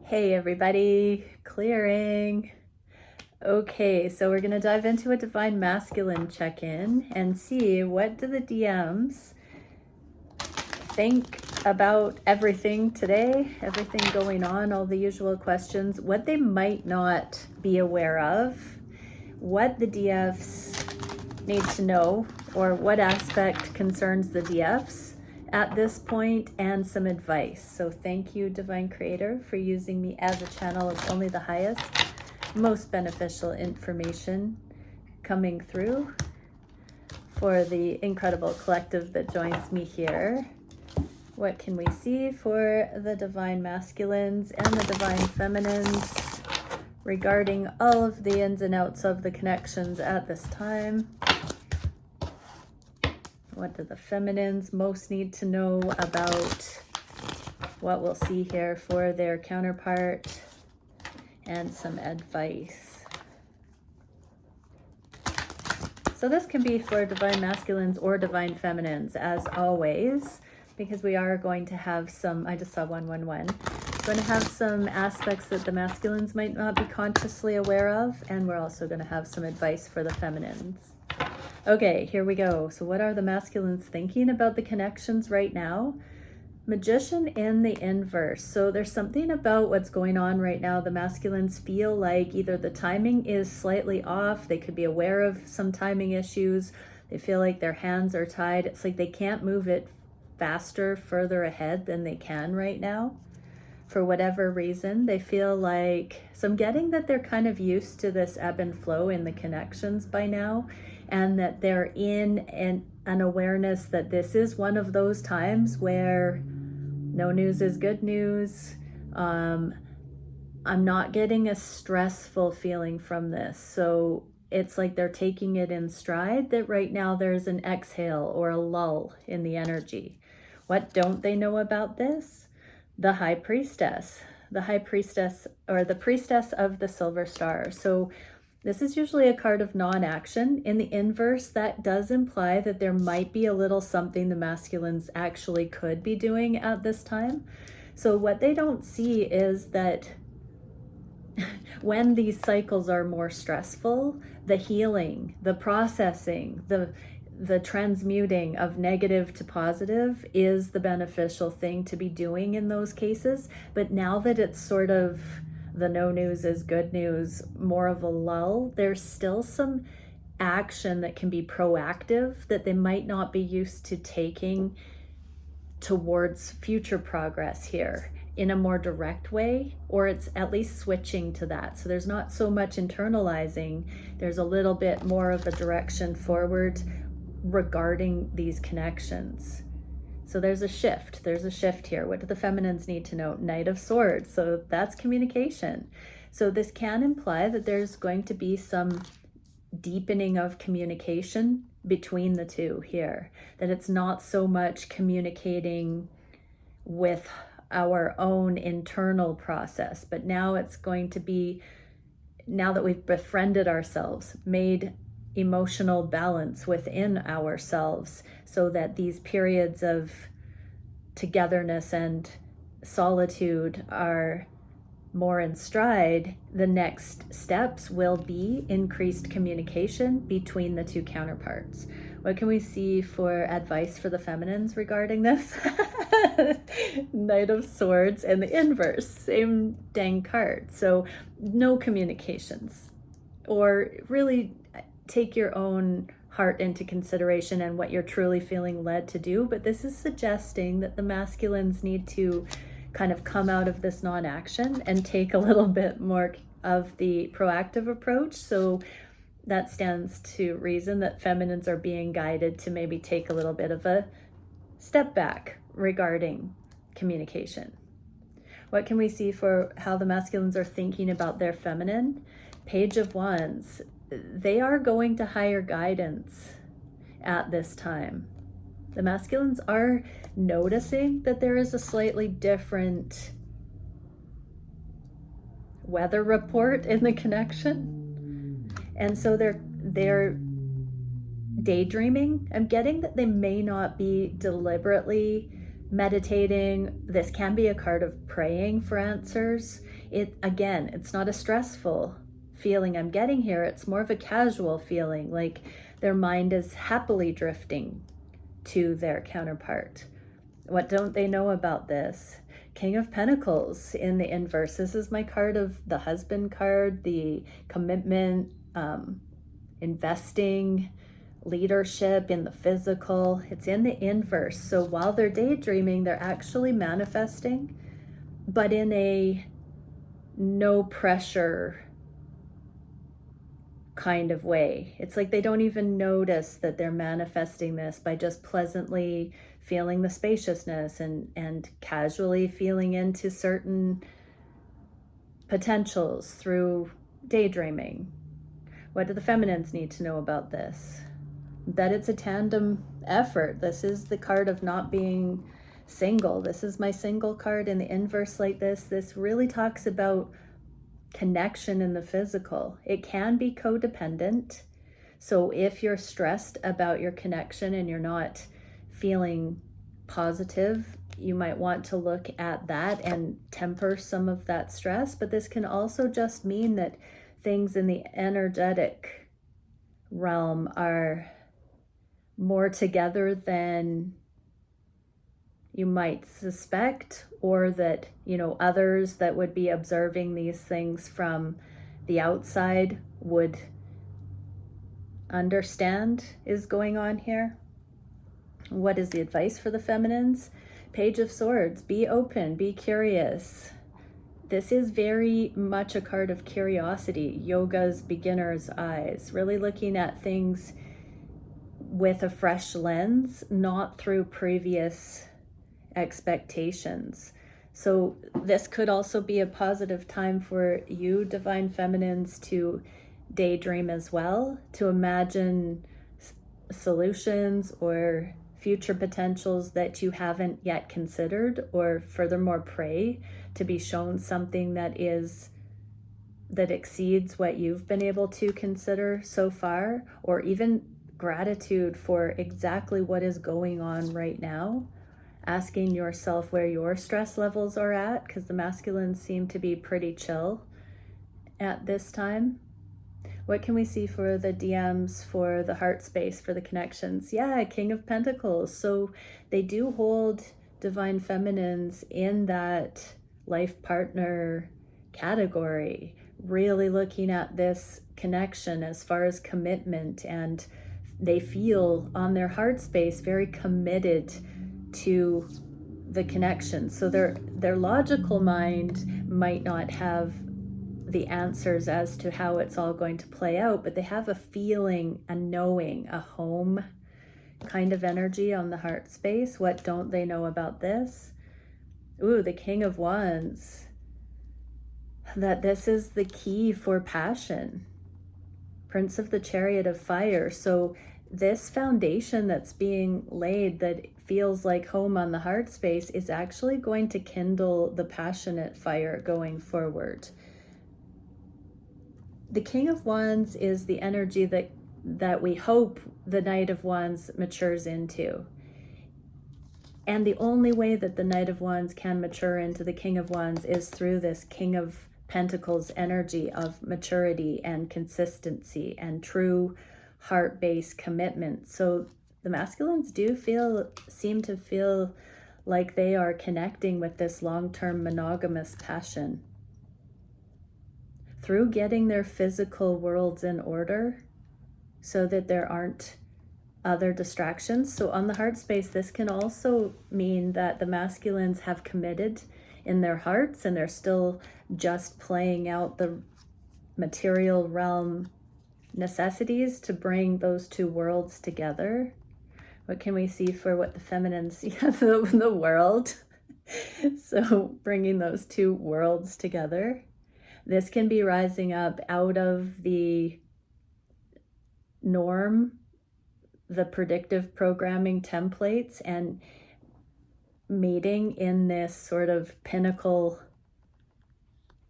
Hey everybody, clearing. Okay, so we're gonna dive into a Divine Masculine check-in and see what do the DMs think about everything today, everything going on, all the usual questions, what they might not be aware of, what the DFs need to know, or what aspect concerns the DFs at this point, and some advice. So thank you, Divine Creator, for using me as a channel of only the highest, most beneficial information coming through for the incredible collective that joins me here. What can we see for the Divine Masculines and the Divine Feminines regarding all of the ins and outs of the connections at this time? What do the feminines most need to know about what we'll see here for their counterpart, and some advice? So this can be for Divine Masculines or Divine Feminines, as always, because we are going to have some, I just saw 111, going to have some aspects that the masculines might not be consciously aware of, and we're also going to have some advice for the feminines. Okay, here we go. So what are the masculines thinking about the connections right now? Magician in the inverse. So there's something about what's going on right now. The masculines feel like either the timing is slightly off, they could be aware of some timing issues, they feel like their hands are tied. It's like they can't move it faster, further ahead than they can right now. For whatever reason, they feel like, so I'm getting that they're kind of used to this ebb and flow in the connections by now, and that they're in an awareness that this is one of those times where no news is good news. I'm not getting a stressful feeling from this. So it's like they're taking it in stride, that right now there's an exhale or a lull in the energy. What don't they know about this? The High Priestess. The High Priestess, or the Priestess of the Silver Star. So this is usually a card of non-action. In the inverse, that does imply that there might be a little something the masculines actually could be doing at this time. So what they don't see is that when these cycles are more stressful, the healing, the processing, the transmuting of negative to positive is the beneficial thing to be doing in those cases. But now that it's sort of the no news is good news, more of a lull, there's still some action that can be proactive that they might not be used to taking towards future progress here in a more direct way, or it's at least switching to that. So there's not so much internalizing, there's a little bit more of a direction forward regarding these connections. So there's a shift here. What do the feminines need to know? Knight of Swords. So that's communication. So this can imply that there's going to be some deepening of communication between the two here, that it's not so much communicating with our own internal process, but now it's going to be, now that we've befriended ourselves, made emotional balance within ourselves, so that these periods of togetherness and solitude are more in stride, the next steps will be increased communication between the two counterparts. What can we see for advice for the feminines regarding this? Knight of Swords and the inverse, same dang card. So no communications, or really take your own heart into consideration and what you're truly feeling led to do. But this is suggesting that the masculines need to kind of come out of this non-action and take a little bit more of the proactive approach. So that stands to reason that feminines are being guided to maybe take a little bit of a step back regarding communication. What can we see for how the masculines are thinking about their feminine? Page of Wands. They are going to higher guidance at this time. The masculines are noticing that there is a slightly different weather report in the connection. And so they're daydreaming. I'm getting that they may not be deliberately meditating. This can be a card of praying for answers. Again, it's not a stressful feeling I'm getting here. It's more of a casual feeling, like their mind is happily drifting to their counterpart. What don't they know about this? King of Pentacles in the inverse. This is my card of the husband card, the commitment, investing, leadership in the physical. It's in the inverse. So while they're daydreaming, they're actually manifesting, but in a no pressure kind of way. It's like they don't even notice that they're manifesting this by just pleasantly feeling the spaciousness and casually feeling into certain potentials through daydreaming. What do the feminines need to know about this? That it's a tandem effort. This is the card of not being single. This is my single card in the inverse like this. This really talks about connection in the physical. It can be codependent. So if you're stressed about your connection and you're not feeling positive, you might want to look at that and temper some of that stress. But this can also just mean that things in the energetic realm are more together than you might suspect, or that, others that would be observing these things from the outside would understand is going on here. What is the advice for the feminines? Page of Swords. Be open, be curious. This is very much a card of curiosity, yoga's beginner's eyes, really looking at things with a fresh lens, not through previous expectations. So this could also be a positive time for you, divine feminines, to daydream as well, to imagine solutions or future potentials that you haven't yet considered, or furthermore pray to be shown something that exceeds what you've been able to consider so far, or even gratitude for exactly what is going on right now. Asking yourself where your stress levels are at, because the masculines seem to be pretty chill at this time. What can we see for the DMs, for the heart space, for the connections? Yeah, King of Pentacles. So they do hold divine feminines in that life partner category, really looking at this connection as far as commitment, and they feel on their heart space very committed to the connection. So their logical mind might not have the answers as to how it's all going to play out, but they have a feeling, a knowing, a home kind of energy on the heart space. What don't they know about this? Ooh, the King of Wands. That this is the key for passion. Prince of the Chariot of Fire. So this foundation that's being laid that feels like home on the heart space is actually going to kindle the passionate fire going forward. The King of Wands is the energy that we hope the Knight of Wands matures into. And the only way that the Knight of Wands can mature into the King of Wands is through this King of Pentacles energy of maturity and consistency and true heart-based commitment. So the masculines do seem to feel like they are connecting with this long-term monogamous passion through getting their physical worlds in order so that there aren't other distractions. So on the heart space, this can also mean that the masculines have committed in their hearts and they're still just playing out the material realm necessities to bring those two worlds together. What can we see for what the feminines see? The world. So bringing those two worlds together. This can be rising up out of the norm, the predictive programming templates, and meeting in this sort of pinnacle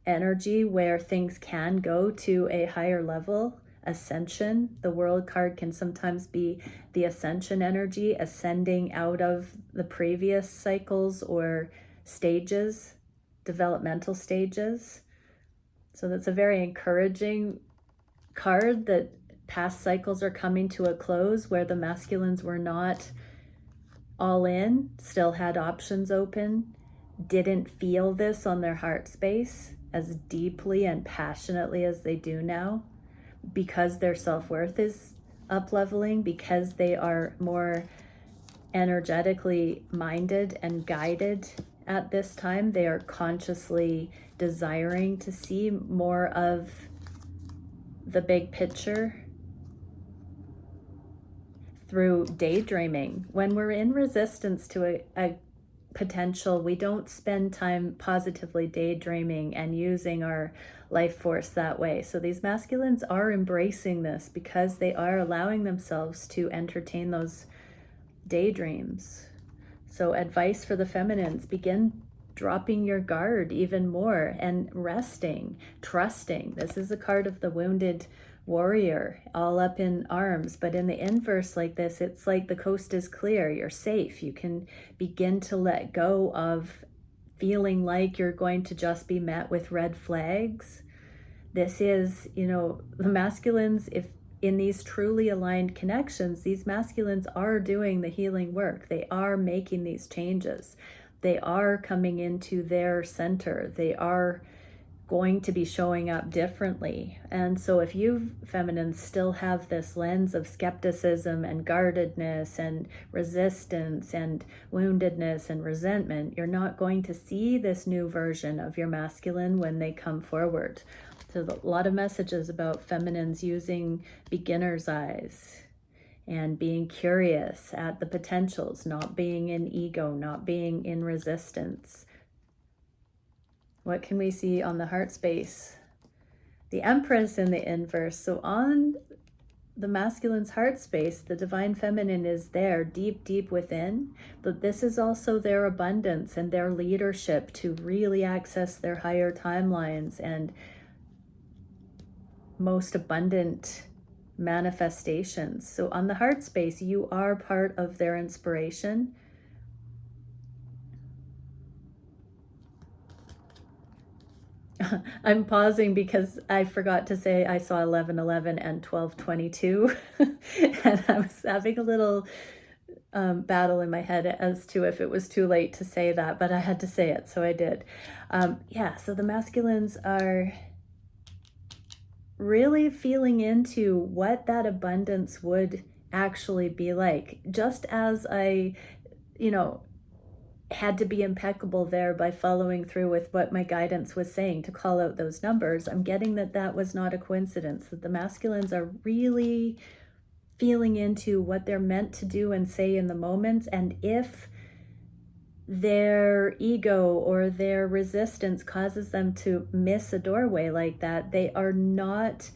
energy where things can go to a higher level. Ascension. The World card can sometimes be the ascension energy, ascending out of the previous cycles or stages, developmental stages. So that's a very encouraging card, that past cycles are coming to a close where the masculines were not all in, still had options open, didn't feel this on their heart space as deeply and passionately as they do now, because their self-worth is up-leveling, because they are more energetically minded and guided at this time. They are consciously desiring to see more of the big picture through daydreaming. When we're in resistance to a potential, we don't spend time positively daydreaming and using our life force that way. So these masculines are embracing this because they are allowing themselves to entertain those daydreams. So advice for the feminines: begin dropping your guard even more and resting, trusting. This is a card of the wounded warrior, all up in arms. But in the inverse like this, it's like the coast is clear, you're safe. You can begin to let go of feeling like you're going to just be met with red flags. This is, the masculines, if in these truly aligned connections, these masculines are doing the healing work. They are making these changes. They are coming into their center. They are going to be showing up differently. And so if you feminines still have this lens of skepticism and guardedness and resistance and woundedness and resentment, you're not going to see this new version of your masculine when they come forward. So a lot of messages about feminines using beginner's eyes and being curious at the potentials, not being in ego, not being in resistance. What can we see on the heart space? The Empress in the inverse. So on the masculine's heart space, the divine feminine is there deep, deep within, but this is also their abundance and their leadership to really access their higher timelines and most abundant manifestations. So on the heart space, you are part of their inspiration. I'm pausing because I forgot to say I saw 11:11 and 12:22 and I was having a little battle in my head as to if it was too late to say that, but I had to say it, so I did. So the masculines are really feeling into what that abundance would actually be like. Just as I, had to be impeccable there by following through with what my guidance was saying to call out those numbers, I'm getting that was not a coincidence, that the masculines are really feeling into what they're meant to do and say in the moment. And if their ego or their resistance causes them to miss a doorway like that, they are not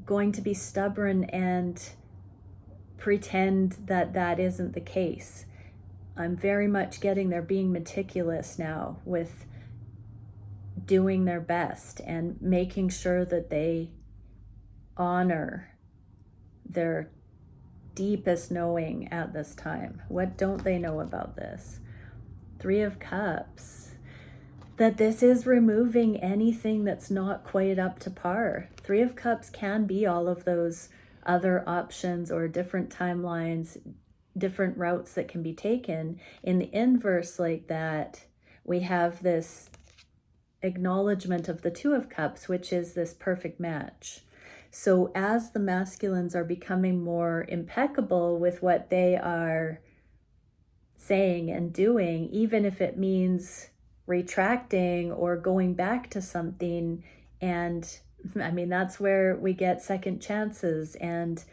going to be stubborn and pretend that that isn't the case. I'm very much getting they're being meticulous now with doing their best and making sure that they honor their deepest knowing at this time. What don't they know about this? 3 of Cups. That this is removing anything that's not quite up to par. 3 of Cups can be all of those other options or different timelines, different routes that can be taken. In the inverse like that, we have this acknowledgement of the 2 of Cups, which is this perfect match. So as the masculines are becoming more impeccable with what they are saying and doing, even if it means retracting or going back to something, and that's where we get second chances and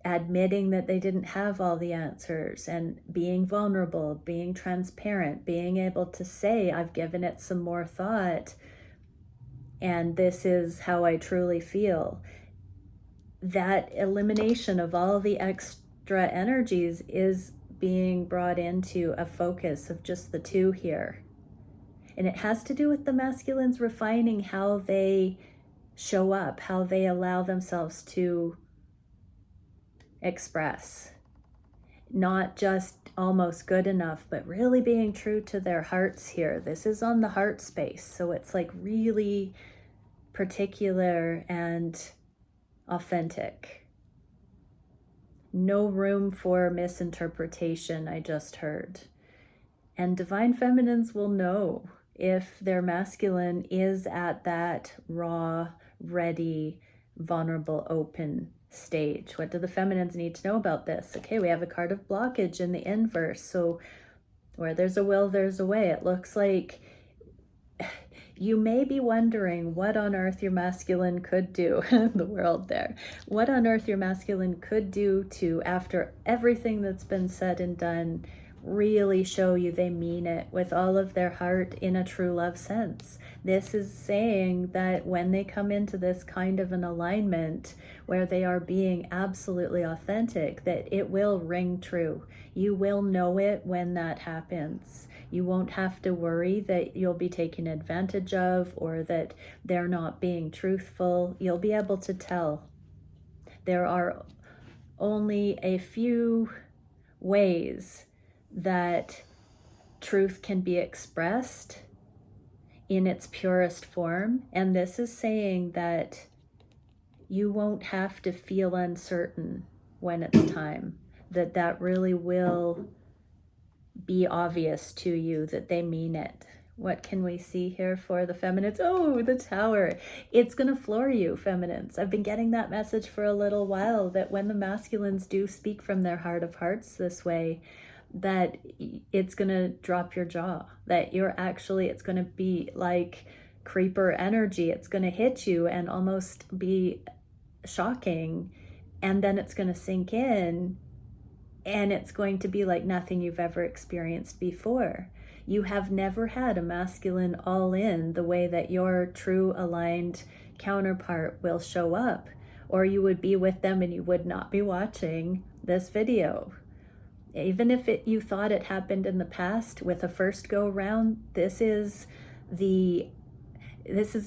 admitting that they didn't have all the answers and being vulnerable, being transparent, being able to say, I've given it some more thought and this is how I truly feel. That elimination of all the extra energies is being brought into a focus of just the 2 here. And it has to do with the masculines refining how they show up, how they allow themselves to express. not just almost good enough, but really being true to their hearts here. This is on the heart space, so it's like really particular and authentic. No room for misinterpretation, I just heard. And divine feminines will know if their masculine is at that raw, ready, vulnerable, open stage. What do the feminines need to know about this? Okay, we have a card of blockage in the inverse. So where there's a will, there's a way. It looks like you may be wondering what on earth your masculine could do in the world there. What on earth your masculine could do to, after everything that's been said and done, really show you they mean it with all of their heart in a true love sense. This is saying that when they come into this kind of an alignment where they are being absolutely authentic, that it will ring true. You will know it when that happens. You won't have to worry that you'll be taken advantage of or that they're not being truthful. You'll be able to tell. There are only a few ways that truth can be expressed in its purest form, and this is saying that you won't have to feel uncertain when it's time, that really will be obvious to you that they mean it. What can we see here for the feminines? Oh, the Tower. It's going to floor you, feminines. I've been getting that message for a little while, that when the masculines do speak from their heart of hearts this way, that it's going to drop your jaw, that it's going to be like creeper energy. It's going to hit you and almost be shocking, and then it's going to sink in, and it's going to be like nothing you've ever experienced before. You have never had a masculine all in the way that your true aligned counterpart will show up, or you would be with them and you would not be watching this video. Even if you thought it happened in the past with a first go round, this is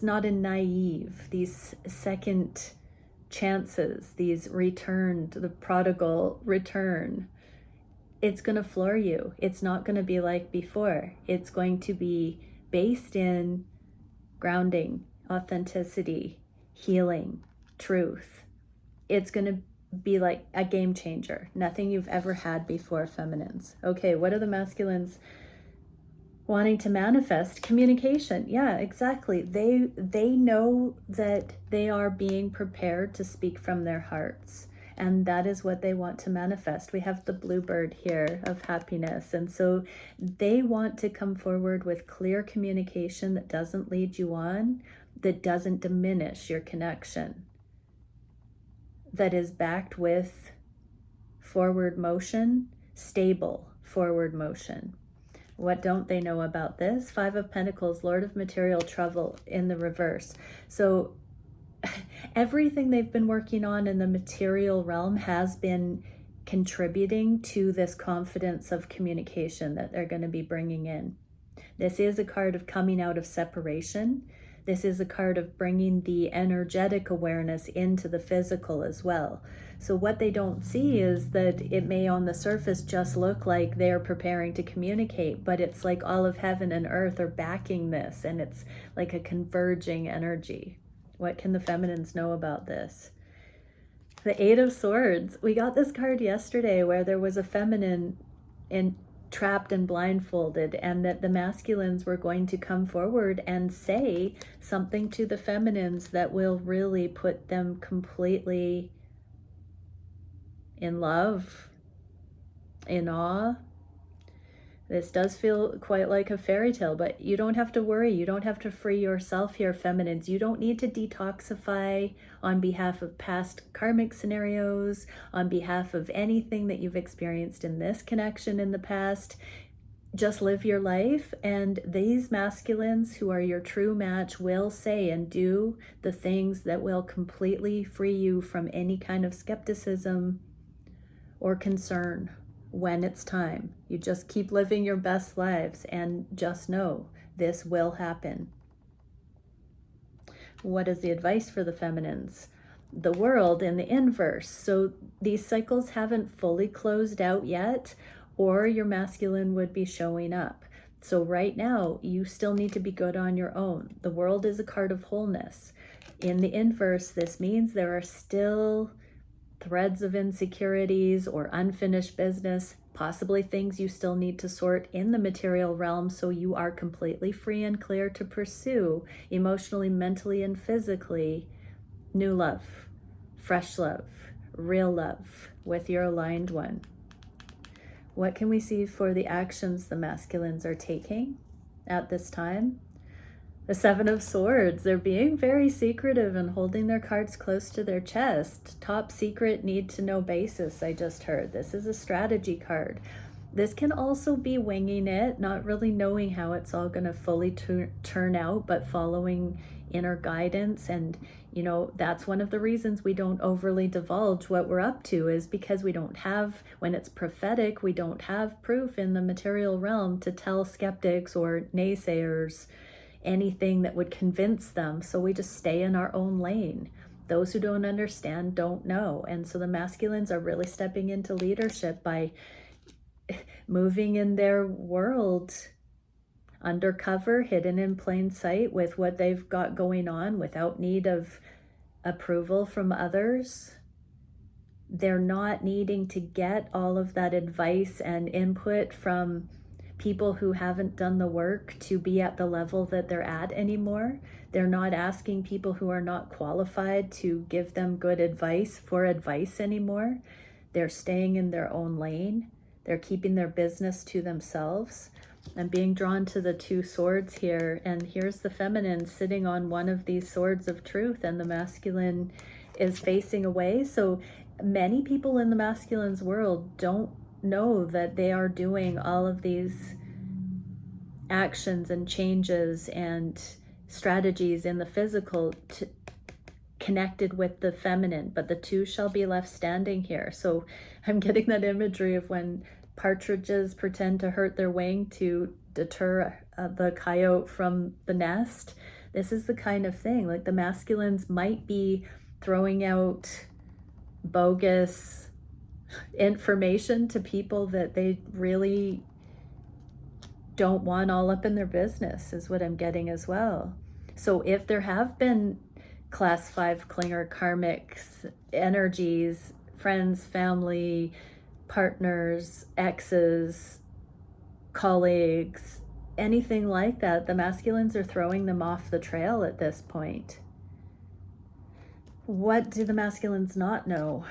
not a naive, these second chances, these the prodigal return. It's going to floor you. It's not going to be like before. It's going to be based in grounding, authenticity, healing, truth. It's going to be like a game changer. Nothing you've ever had before, feminines. Okay, what are the masculines wanting to manifest? Communication. Yeah, exactly. They know that they are being prepared to speak from their hearts, and that is what they want to manifest. We have the bluebird here of happiness, and so they want to come forward with clear communication that doesn't lead you on, that doesn't diminish your connection, that is backed with forward motion, stable forward motion. What don't they know about this? Five of Pentacles, Lord of Material Trouble in the reverse. So everything they've been working on in the material realm has been contributing to this confidence of communication that they're going to be bringing in. This is a card of coming out of separation. This is a card of bringing the energetic awareness into the physical as well. So what they don't see is that it may on the surface just look like they're preparing to communicate, but it's like all of heaven and earth are backing this, and it's like a converging energy. What can the feminines know about this? The Eight of Swords. We got this card yesterday where there was a feminine trapped and blindfolded, and that the masculines were going to come forward and say something to the feminines that will really put them completely in love, in awe. This does feel quite like a fairy tale, but you don't have to worry. You don't have to free yourself here, feminines. You don't need to detoxify on behalf of past karmic scenarios, on behalf of anything that you've experienced in this connection in the past. Just live your life, and these masculines who are your true match will say and do the things that will completely free you from any kind of skepticism or concern. When it's time, you just keep living your best lives and just know this will happen. What is the advice for the feminines? the world in the inverse. So these cycles haven't fully closed out yet, or your masculine would be showing up. So right now, you still need to be good on your own. The world is a card of wholeness. In the inverse, this means there are still threads of insecurities or unfinished business, possibly things you still need to sort in the material realm, so you are completely free and clear to pursue emotionally, mentally, and physically new love, fresh love, real love with your aligned one. What can we see for the actions the masculines are taking at this time? The Seven of Swords, they're being very secretive and holding their cards close to their chest. Top secret, need to know basis, I just heard. This is a strategy card. This can also be winging it, not really knowing how it's all going to fully turn out, but following inner guidance. And, you know, that's one of the reasons we don't overly divulge what we're up to, is because we don't have, when it's prophetic, we don't have proof in the material realm to tell skeptics or naysayers anything that would convince them. So we just stay in our own lane. Those who don't understand don't know. And so the masculines are really stepping into leadership by moving in their world undercover, hidden in plain sight with what they've got going on without need of approval from others. They're not needing to get all of that advice and input from people who haven't done the work to be at the level that they're at anymore. They're not asking people who are not qualified to give them good advice for advice anymore. They're staying in their own lane. They're keeping their business to themselves. I'm being drawn to the two swords here, and here's the feminine sitting on one of these swords of truth, and the masculine is facing away. So many people in the masculine's world don't know that they are doing all of these actions and changes and strategies in the physical connected with the feminine, but the two shall be left standing here. So I'm getting that imagery of when partridges pretend to hurt their wing to deter the coyote from the nest. This is the kind of thing, like the masculines might be throwing out bogus information to people that they really don't want all up in their business, is what I'm getting as well. So if there have been class 5 clinger karmics energies, friends, family, partners, exes, colleagues, anything like that, the masculines are throwing them off the trail at this point. What do the masculines not know?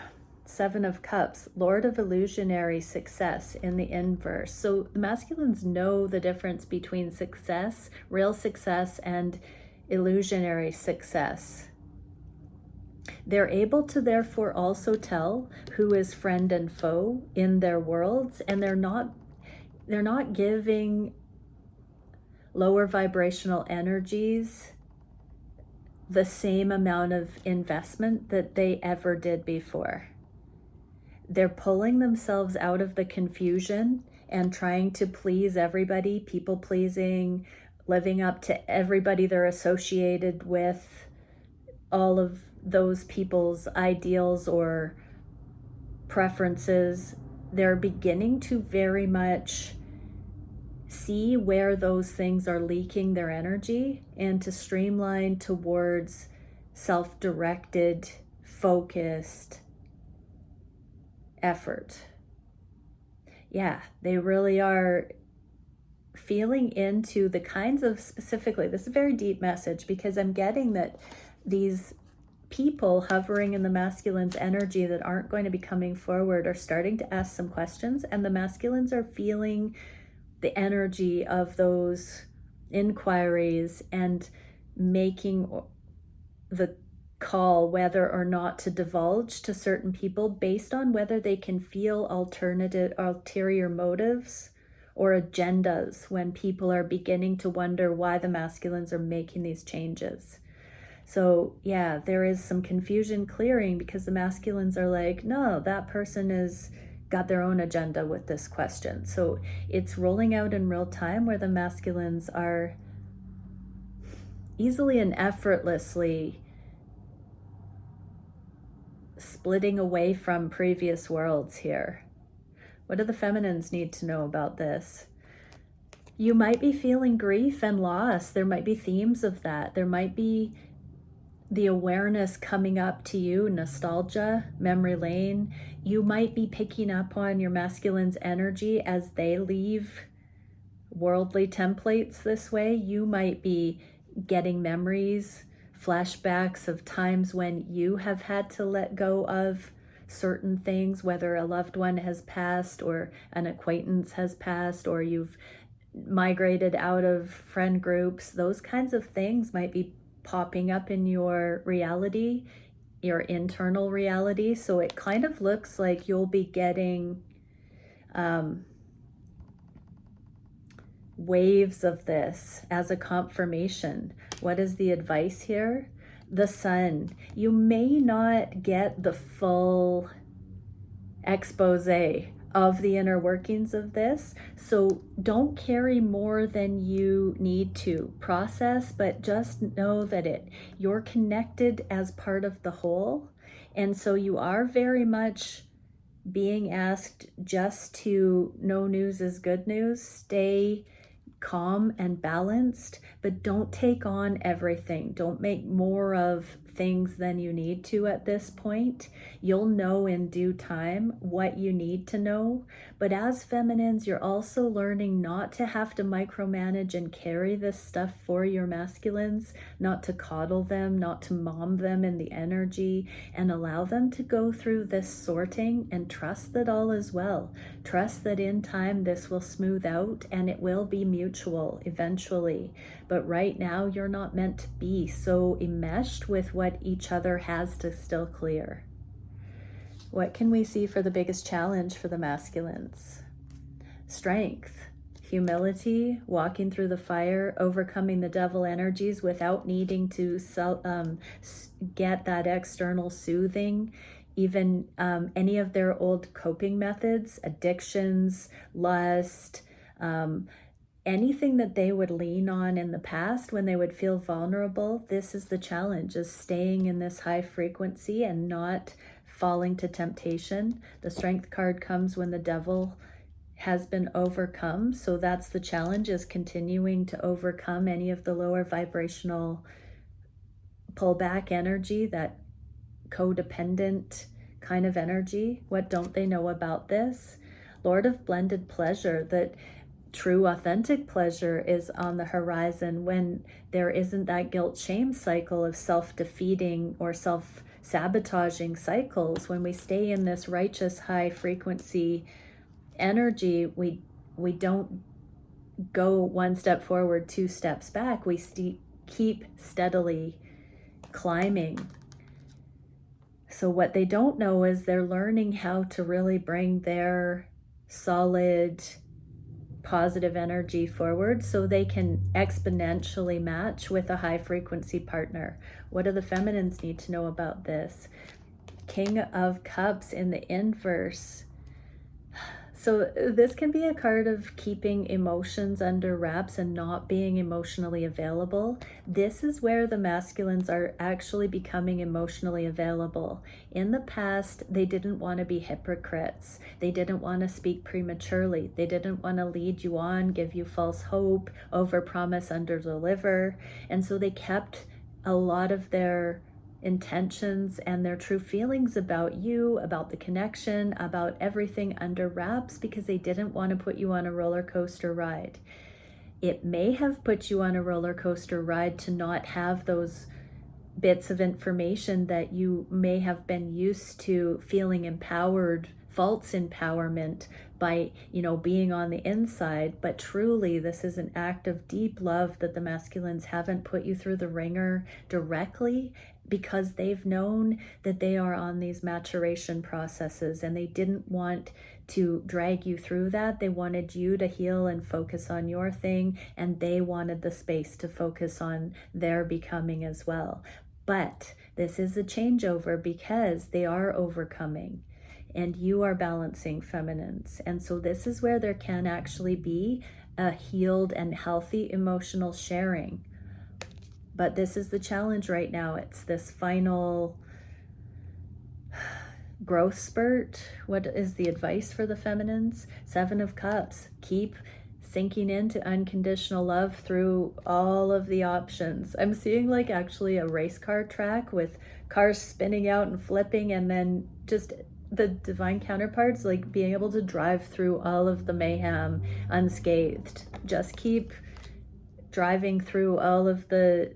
Seven of Cups, Lord of illusionary success in the inverse. So the masculines know the difference between success, real success, and illusionary success. They're able to therefore also tell who is friend and foe in their worlds, and they're not giving lower vibrational energies the same amount of investment that they ever did before. They're pulling themselves out of the confusion and trying to please everybody, people pleasing, living up to everybody they're associated with, all of those people's ideals or preferences. They're beginning to very much see where those things are leaking their energy and to streamline towards self-directed, focused effort. Yeah, they really are feeling into the kinds of, specifically, this is a very deep message, because I'm getting that these people hovering in the masculine's energy that aren't going to be coming forward are starting to ask some questions, and the masculines are feeling the energy of those inquiries and making the call whether or not to divulge to certain people based on whether they can feel ulterior motives or agendas when people are beginning to wonder why the masculines are making these changes. So yeah, there is some confusion clearing because the masculines are like, no, that person is got their own agenda with this question. So it's rolling out in real time where the masculines are easily and effortlessly splitting away from previous worlds here. What do the feminines need to know about this? You might be feeling grief and loss. There might be themes of that. There might be the awareness coming up to you, nostalgia, memory lane. You might be picking up on your masculine's energy as they leave worldly templates this way. You might be getting memories, flashbacks of times when you have had to let go of certain things, whether a loved one has passed or an acquaintance has passed, or you've migrated out of friend groups. Those kinds of things might be popping up in your reality, your internal reality. So it kind of looks like you'll be getting waves of this as a confirmation. What is the advice here? The Sun. You may not get the full expose of the inner workings of this, so don't carry more than you need to process, but just know that you're connected as part of the whole. And so you are very much being asked just to, no news is good news, stay calm and balanced, but don't take on everything. Don't make more of things than you need to at this point. You'll know in due time what you need to know. But as feminines, you're also learning not to have to micromanage and carry this stuff for your masculines, not to coddle them, not to mom them in the energy, and allow them to go through this sorting and trust that all is well. Trust that in time this will smooth out and it will be mutual eventually. But right now you're not meant to be so enmeshed with what each other has to still clear. What can we see for the biggest challenge for the masculines? Strength, humility, walking through the fire, overcoming the devil energies without needing to get that external soothing. Even any of their old coping methods, addictions, lust, anything that they would lean on in the past when they would feel vulnerable. This is the challenge, is staying in this high frequency and not falling to temptation. The Strength card comes when the devil has been overcome. So that's the challenge, is continuing to overcome any of the lower vibrational pullback energy, that codependent kind of energy. What don't they know about this? Lord of blended pleasure, that true authentic pleasure is on the horizon when there isn't that guilt shame cycle of self-defeating or self-sabotaging cycles. When we stay in this righteous high frequency energy, we don't go one step forward, two steps back. We keep steadily climbing. So what they don't know is they're learning how to really bring their solid positive energy forward so they can exponentially match with a high frequency partner. What do the feminines need to know about this? King of Cups in the inverse. So this can be a card of keeping emotions under wraps and not being emotionally available. This is where the masculines are actually becoming emotionally available. In the past, they didn't want to be hypocrites. They didn't want to speak prematurely. They didn't want to lead you on, give you false hope, overpromise, underdeliver. And so they kept a lot of their intentions and their true feelings about you, about the connection, about everything under wraps, because they didn't want to put you on a roller coaster ride. It may have put you on a roller coaster ride to not have those bits of information that you may have been used to feeling empowered, false empowerment by, being on the inside. But truly, this is an act of deep love that the masculines haven't put you through the ringer directly, because they've known that they are on these maturation processes and they didn't want to drag you through that. They wanted you to heal and focus on your thing, and they wanted the space to focus on their becoming as well. But this is a changeover because they are overcoming and you are balancing feminines. And so this is where there can actually be a healed and healthy emotional sharing. But this is the challenge right now. It's this final growth spurt. What is the advice for the feminines? 7 of Cups. Keep sinking into unconditional love through all of the options. I'm seeing like actually a race car track with cars spinning out and flipping, and then just the divine counterparts like being able to drive through all of the mayhem unscathed. Just keep driving through all of the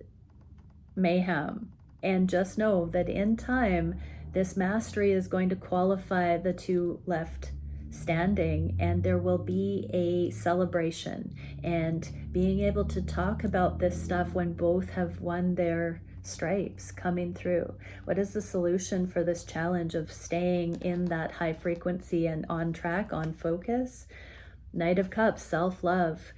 mayhem, and just know that in time this mastery is going to qualify the 2 left standing, and there will be a celebration, and being able to talk about this stuff when both have won their stripes coming through. What is the solution for this challenge of staying in that high frequency and on track, on focus? Knight of Cups, self-love.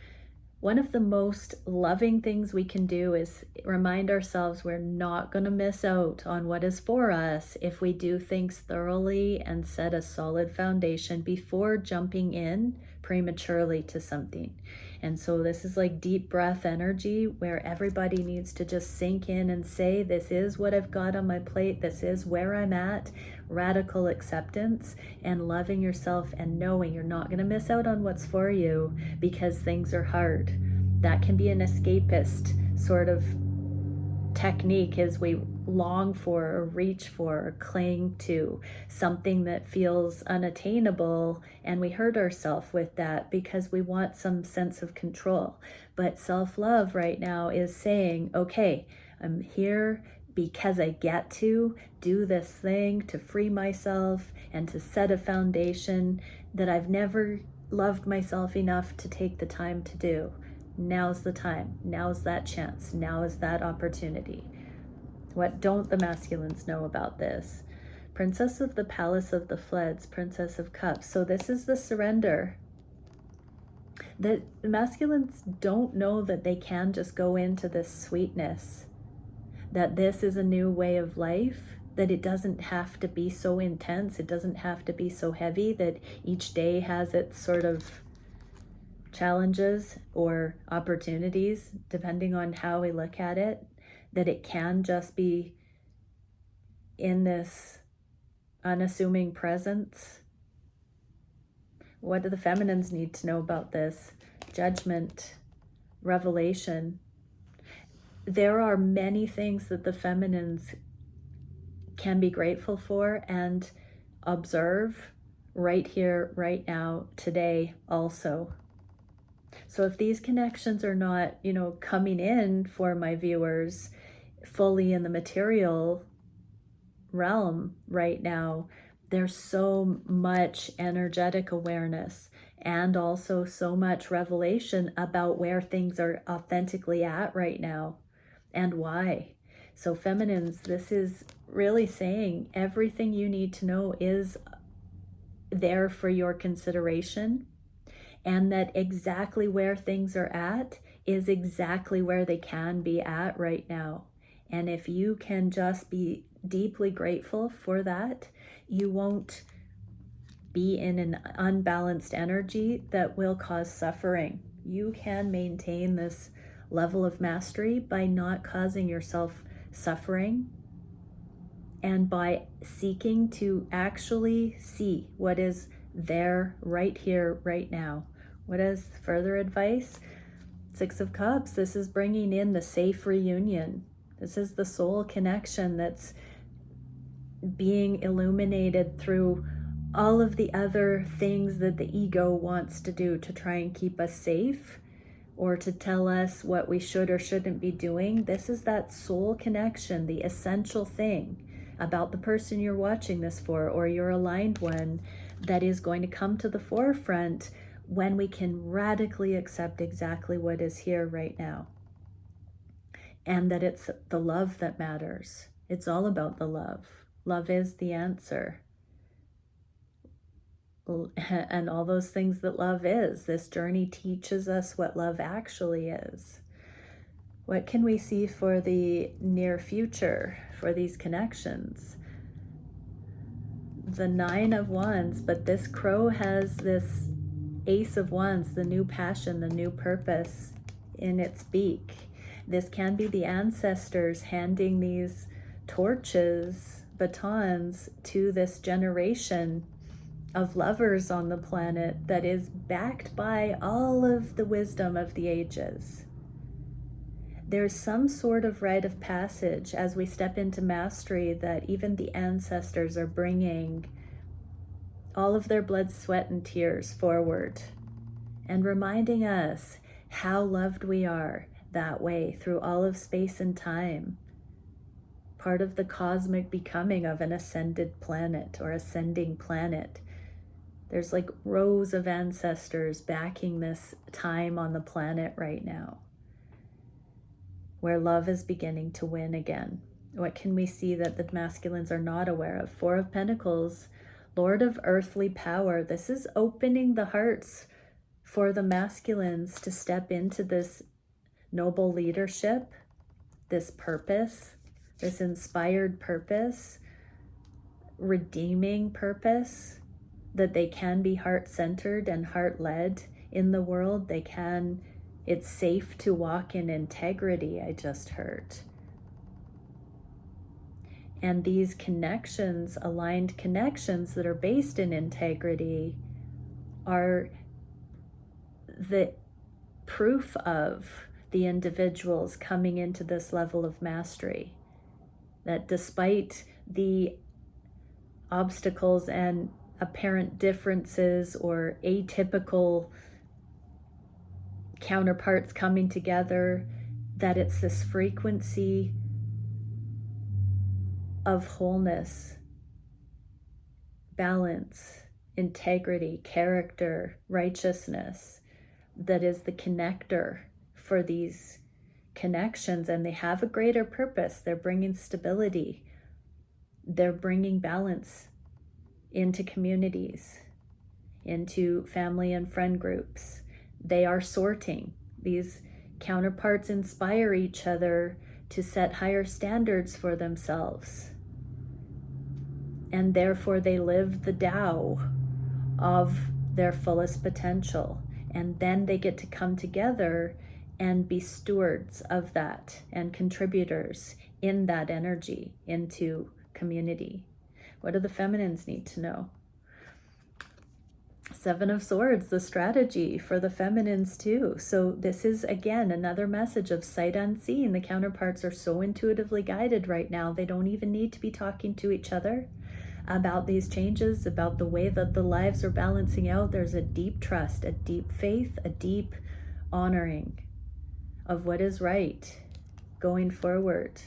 One of the most loving things we can do is remind ourselves we're not going to miss out on what is for us if we do things thoroughly and set a solid foundation before jumping in prematurely to something. And so this is like deep breath energy where everybody needs to just sink in and say, this is what I've got on my plate. This is where I'm at. Radical acceptance and loving yourself and knowing you're not going to miss out on what's for you because things are hard. That can be an escapist sort of technique as we long for or reach for or cling to something that feels unattainable, and we hurt ourselves with that because we want some sense of control. But self-love right now is saying, okay, I'm here because I get to do this thing to free myself and to set a foundation that I've never loved myself enough to take the time to do. Now's the time. Now's that chance. Now is that opportunity. What don't the masculines know about this? Princess of the Palace of the Floods, Princess of Cups. So this is the surrender. The masculines don't know that they can just go into this sweetness, that this is a new way of life, that it doesn't have to be so intense, it doesn't have to be so heavy, that each day has its sort of challenges or opportunities, depending on how we look at it, that it can just be in this unassuming presence. What do the feminines need to know about this? Judgment, revelation. There are many things that the feminines can be grateful for and observe right here, right now, today also. So if these connections are not, coming in for my viewers fully in the material realm right now, there's so much energetic awareness and also so much revelation about where things are authentically at right now and why. So feminines, this is really saying everything you need to know is there for your consideration, and that exactly where things are at is exactly where they can be at right now. And if you can just be deeply grateful for that, you won't be in an unbalanced energy that will cause suffering. You can maintain this level of mastery by not causing yourself suffering and by seeking to actually see what is there right here, right now. What is further advice? 6 of Cups. This is bringing in the safe reunion. This is the soul connection that's being illuminated through all of the other things that the ego wants to do to try and keep us safe or to tell us what we should or shouldn't be doing. This is that soul connection, the essential thing about the person you're watching this for or your aligned one that is going to come to the forefront when we can radically accept exactly what is here right now. And that it's the love that matters. It's all about the love. Love is the answer. And all those things that love is. This journey teaches us what love actually is. What can we see for the near future for these connections? The 9 of Wands, but this crow has this Ace of Wands, the new passion, the new purpose in its beak. This can be the ancestors handing these torches, batons to this generation of lovers on the planet that is backed by all of the wisdom of the ages. There's some sort of rite of passage as we step into mastery that even the ancestors are bringing all of their blood, sweat, and tears forward and reminding us how loved we are that way through all of space and time. Part of the cosmic becoming of an ascended planet or ascending planet. There's like rows of ancestors backing this time on the planet right now, where love is beginning to win again. What can we see that the masculines are not aware of? Four of Pentacles, Lord of earthly power. This is opening the hearts for the masculines to step into this noble leadership, this purpose, this inspired purpose, redeeming purpose, that they can be heart-centered and heart-led in the world. They can, it's safe to walk in integrity, I just heard. And these connections, aligned connections that are based in integrity, are the proof of the individuals coming into this level of mastery. That despite the obstacles and apparent differences or atypical counterparts coming together, that it's this frequency of wholeness, balance, integrity, character, righteousness, that is the connector for these connections. And they have a greater purpose. They're bringing stability. They're bringing balance into communities, into family and friend groups. They are sorting. These counterparts inspire each other to set higher standards for themselves. And therefore they live the Tao of their fullest potential. And then they get to come together and be stewards of that and contributors in that energy into community. What do the feminines need to know? Seven of Swords, the strategy for the feminines too. So this is, again, another message of sight unseen. The counterparts are so intuitively guided right now, they don't even need to be talking to each other about these changes, about the way that the lives are balancing out. There's a deep trust, a deep faith, a deep honoring of what is right going forward.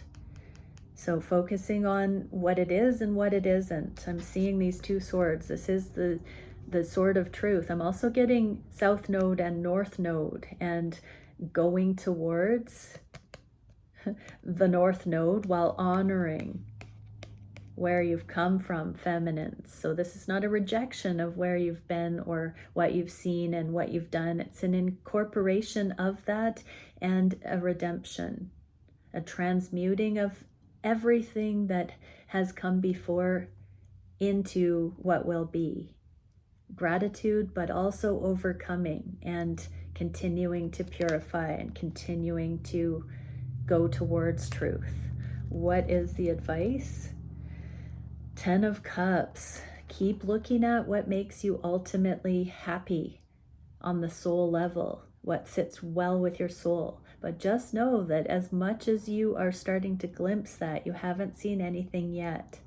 So focusing on what it is and what it isn't. I'm seeing these two swords. This is the sword of truth. I'm also getting South Node and North Node, and going towards the North Node while honoring where you've come from, feminines. So this is not a rejection of where you've been or what you've seen and what you've done. It's an incorporation of that and a redemption, a transmuting of everything that has come before into what will be. Gratitude, but also overcoming and continuing to purify and continuing to go towards truth. What is the advice? 10 of Cups. Keep looking at what makes you ultimately happy on the soul level, what sits well with your soul. But just know that as much as you are starting to glimpse that, you haven't seen anything yet.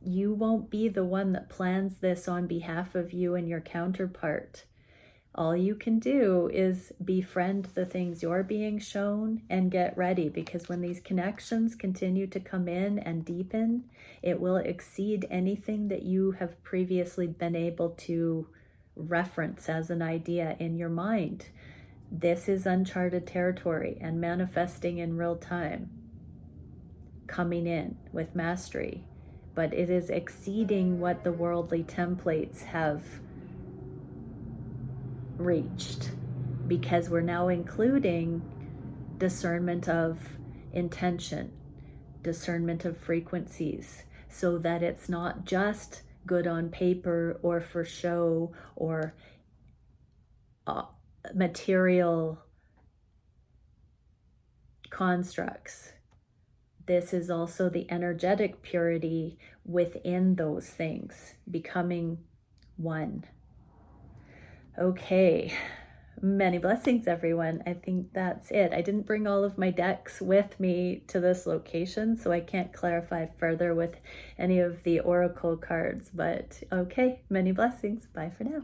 You won't be the one that plans this on behalf of you and your counterpart. All you can do is befriend the things you're being shown and get ready, because when these connections continue to come in and deepen, it will exceed anything that you have previously been able to reference as an idea in your mind. This is uncharted territory and manifesting in real time, coming in with mastery. But it is exceeding what the worldly templates have reached, because we're now including discernment of intention, discernment of frequencies, so that it's not just good on paper or for show or material constructs, this is also the energetic purity within those things, becoming one. Okay, many blessings, everyone. I think that's it. I didn't bring all of my decks with me to this location, so I can't clarify further with any of the oracle cards, but okay, many blessings. Bye for now.